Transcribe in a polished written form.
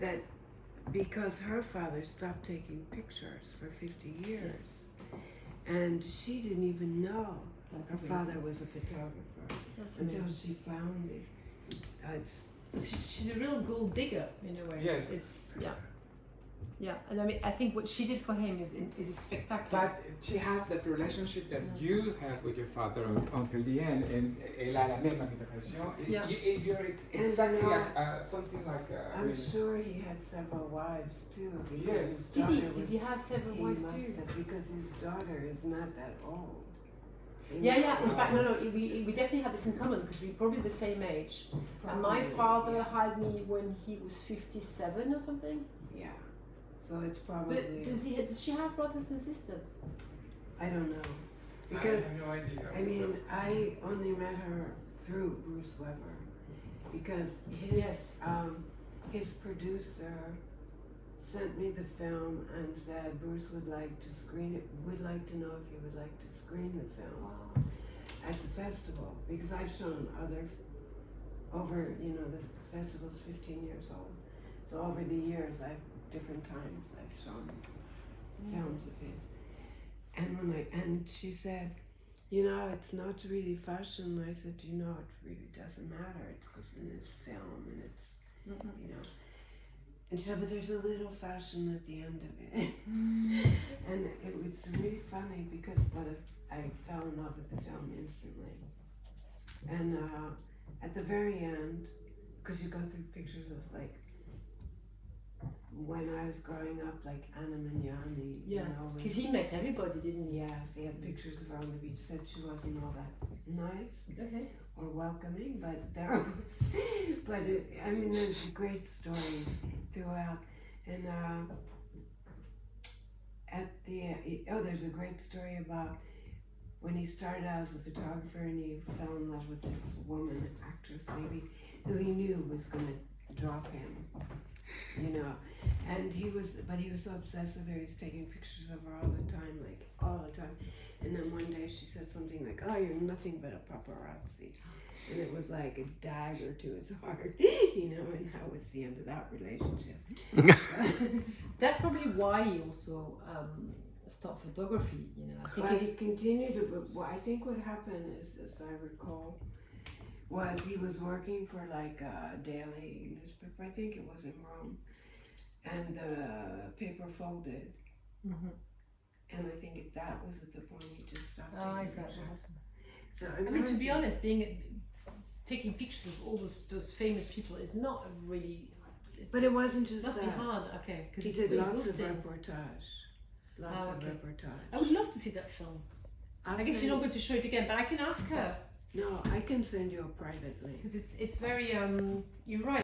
that because her father stopped taking pictures for 50 years, and she didn't even know her father was a photographer until she found it. So she's a real gold digger in a way. Yes. It's yeah, and I mean, I think what she did for him is spectacular. But she has that relationship that you have with your father until the end, and elle a la même admiration. Yeah. You're exactly like something like. I'm sure he had several wives too. Because Yes. his Did daughter he have several he wives must too? have, because his daughter is not that old. Yeah. In fact, no. We definitely had this in common because we're probably the same age. And my father had me when he was 57 or something. Yeah. So it's probably. But does she have brothers and sisters? I don't know. Because I have no idea. I mean, I only met her through Bruce Weber, because his producer sent me the film and said Bruce would like to screen it. Would like to know if you would like to screen the film at the festival, because I've shown other over. The festival's 15 years old, so over the years different times I've shown films of his. And she said, it's not really fashion. And I said, it really doesn't matter. It's because in this film, and it's, And she said, but there's a little fashion at the end of it. And it's really funny because I fell in love with the film instantly. And at the very end, because you go through pictures of when I was growing up, like Anna Magnani, because he met everybody, didn't he? Yes, he had pictures of her on the beach. Said she wasn't all that nice or welcoming, but there was. But there's great stories throughout, and there's a great story about when he started out as a photographer and he fell in love with this woman, actress maybe, who he knew was going to drop him. And he was so obsessed with her, he was taking pictures of her all the time. And then one day she said something like, "Oh, you're nothing but a paparazzi," and it was like a dagger to his heart, and that was the end of that relationship. That's probably why he also stopped photography. I think he continued to, but I think what happened is, as I recall, was he was working for a daily newspaper, I think it was in Rome, and the paper folded. Mm-hmm. And I think that was at the point he just stopped taking pictures. So to be honest, taking pictures of all those famous people is not really. But it wasn't just must that. Be hard, okay? Because he did lots of reportage. Lots of reportage. I would love to see that film. I guess you're not going to show it again, but I can ask her. No, I can send you a private link. Because it's very you're right.